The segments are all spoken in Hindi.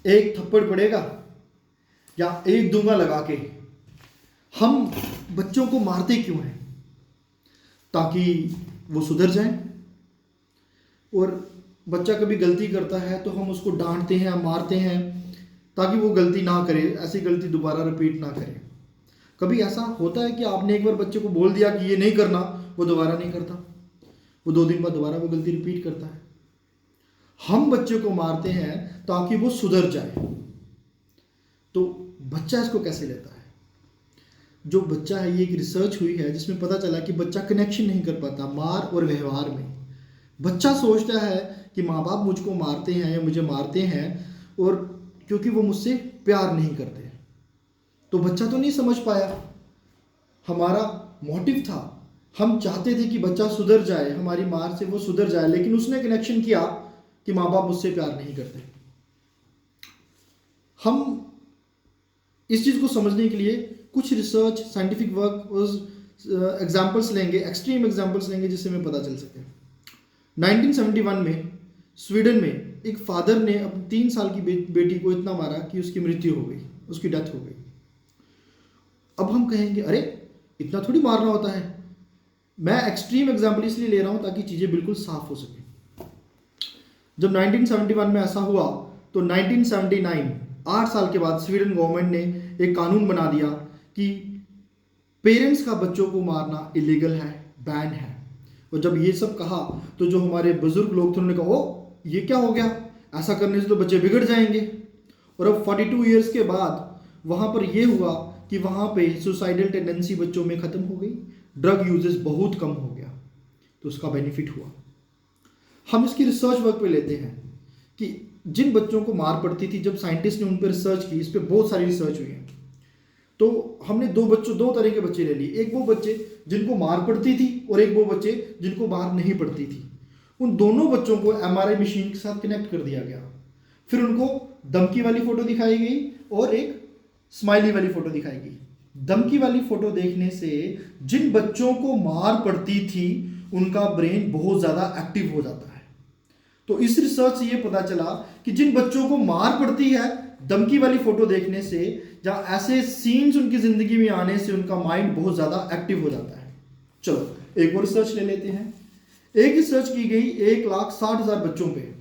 एक थप्पड़ पड़ेगा या एक दूंगा लगा के। हम बच्चों को मारते क्यों हैं? ताकि वो सुधर जाएं। और बच्चा कभी गलती करता है तो हम उसको डांटते हैं, मारते हैं ताकि वो गलती ना करे, ऐसी गलती दोबारा रिपीट ना करे। कभी ऐसा होता है कि आपने एक बार बच्चे को बोल दिया कि ये नहीं करना, वो दोबारा नहीं करता, वो 2 दिन बाद दोबारा वो गलती रिपीट करता है। हम बच्चे को मारते हैं ताकि वो सुधर जाए। तो बच्चा इसको कैसे लेता है? जो बच्चा है, ये एक रिसर्च हुई है जिसमें पता चला कि बच्चा कनेक्शन नहीं कर पाता मार और व्यवहार में। बच्चा सोचता है कि माँ बाप मुझको मारते हैं या मुझे मारते हैं और क्योंकि वो मुझसे प्यार नहीं करते। तो बच्चा तो नहीं समझ पाया, हमारा मोटिव था, हम चाहते थे कि बच्चा सुधर जाए, हमारी मार से वो सुधर जाए, लेकिन उसने कनेक्शन किया कि माँ बाप मुझसे प्यार नहीं करते। हम इस चीज़ को समझने के लिए कुछ रिसर्च, साइंटिफिक वर्क, एग्जाम्पल्स लेंगे, एक्सट्रीम एग्जाम्पल्स लेंगे जिससे हमें पता चल सके। 1971 में स्वीडन में एक फादर ने अपनी 3 साल की बेटी को इतना मारा कि उसकी मृत्यु हो गई, उसकी डेथ हो गई। अब हम कहेंगे अरे इतना थोड़ी मारना होता है। मैं एक्सट्रीम एग्जाम्पल इसलिए ले रहा हूं ताकि चीज़ें बिल्कुल साफ हो सके। जब 1971 में ऐसा हुआ तो 1979, 8 साल के बाद स्वीडन गवर्नमेंट ने एक कानून बना दिया कि पेरेंट्स का बच्चों को मारना इलीगल है, बैन है। और जब ये सब कहा तो जो हमारे बुजुर्ग लोग थे उन्होंने कहा ओ ये क्या हो गया, ऐसा करने से तो बच्चे बिगड़ जाएंगे। और अब 42 ईयर्स के बाद वहाँ पर ये हुआ कि वहाँ पे सुसाइडल टेंडेंसी बच्चों में ख़त्म हो गई, ड्रग यूजेस बहुत कम हो गया, तो उसका बेनिफिट हुआ। हम इसकी रिसर्च वर्क पे लेते हैं कि जिन बच्चों को मार पड़ती थी, जब साइंटिस्ट ने उन पर रिसर्च की, इस पर बहुत सारी रिसर्च हुई है, तो हमने 2 तरह के बच्चे ले लिए। एक वो बच्चे जिनको मार पड़ती थी और एक वो बच्चे जिनको मार नहीं पड़ती थी। उन दोनों बच्चों को एमआरआई मशीन के साथ कनेक्ट कर दिया गया। फिर उनको धमकी वाली फोटो दिखाई गई और एक स्माइली वाली फोटो दिखाई गई। धमकी वाली फोटो देखने से जिन बच्चों को मार पड़ती थी उनका ब्रेन बहुत ज़्यादा एक्टिव हो जाता है। तो इस रिसर्च से ये पता चला कि जिन बच्चों को मार पड़ती है, धमकी वाली फोटो देखने से या ऐसे सीन्स उनकी जिंदगी में आने से उनका माइंड बहुत ज्यादा एक्टिव हो जाता है। चलो एक और रिसर्च ले लेते हैं। एक रिसर्च की गई 1,60,000 बच्चों पे,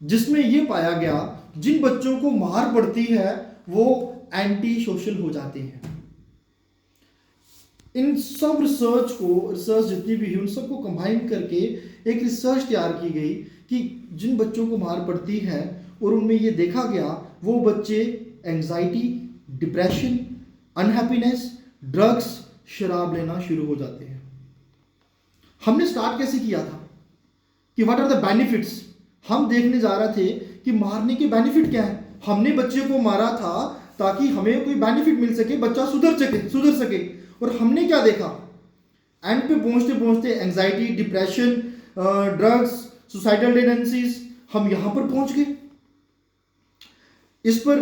जिसमें यह पाया गया जिन बच्चों को मार पड़ती है वो एंटी सोशल हो जाते हैं। इन सब रिसर्च जितनी भी है उन सबको कंबाइन करके एक रिसर्च तैयार की गई कि जिन बच्चों को मार पड़ती है और उनमें ये देखा गया वो बच्चे एंजाइटी, डिप्रेशन, अनहैप्पीनेस, ड्रग्स, शराब लेना शुरू हो जाते हैं। हमने स्टार्ट कैसे किया था कि व्हाट आर द बेनिफिट्स। हम देखने जा रहे थे कि मारने के बेनिफिट क्या है। हमने बच्चे को मारा था ताकि हमें कोई बेनिफिट मिल सके, बच्चा सुधर सके। और हमने क्या देखा, एंड पे पहुंचते पहुंचते anxiety, depression, drugs, suicidal tendencies, हम यहां पर पहुंच गए। इस पर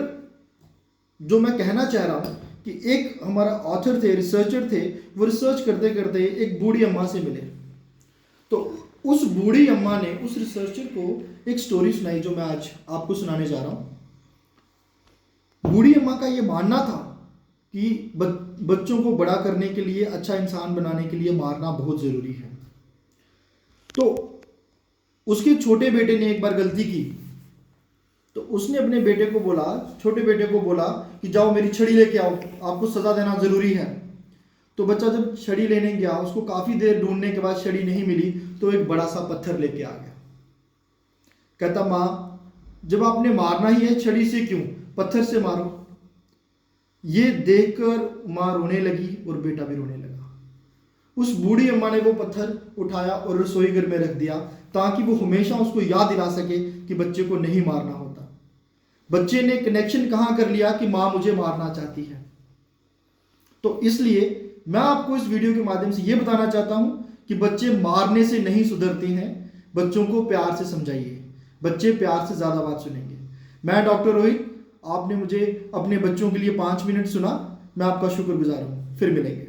जो मैं कहना चाह रहा हूं कि एक हमारा ऑथर थे, रिसर्चर थे, वो रिसर्च करते करते एक बूढ़ी अम्मा से मिले। तो उस बूढ़ी अम्मा ने उस रिसर्चर को एक स्टोरी सुनाई जो मैं आज आपको सुनाने जा रहा हूं। बूढ़ी अम्मा का ये मानना था कि बच्चों को बड़ा करने के लिए, अच्छा इंसान बनाने के लिए मारना बहुत जरूरी है। तो उसके छोटे बेटे ने एक बार गलती की, तो उसने अपने बेटे को बोला, छोटे बेटे को बोला कि जाओ मेरी छड़ी लेके आओ, आपको सजा देना जरूरी है। तो बच्चा जब छड़ी लेने गया, उसको काफी देर ढूंढने के बाद छड़ी नहीं मिली, तो एक बड़ा सा पत्थर लेके आ गया। कहता माँ जब आपने मारना ही है छड़ी से क्यों, पत्थर से मारो। ये देखकर माँ रोने लगी और बेटा भी रोने लगा। उस बूढ़ी अम्मा ने वो पत्थर उठाया और रसोई घर में रख दिया ताकि वो हमेशा उसको याद दिला सके कि बच्चे को नहीं मारना होता। बच्चे ने कनेक्शन कहां कर लिया कि मां मुझे मारना चाहती है। तो इसलिए मैं आपको इस वीडियो के माध्यम से यह बताना चाहता हूं कि बच्चे मारने से नहीं सुधरते हैं, बच्चों को प्यार से समझाइए, बच्चे प्यार से ज्यादा बात सुनेंगे। मैं डॉक्टर रोहित, आपने मुझे अपने बच्चों के लिए 5 मिनट सुना, मैं आपका शुक्रगुजार हूं। फिर मिलेंगे।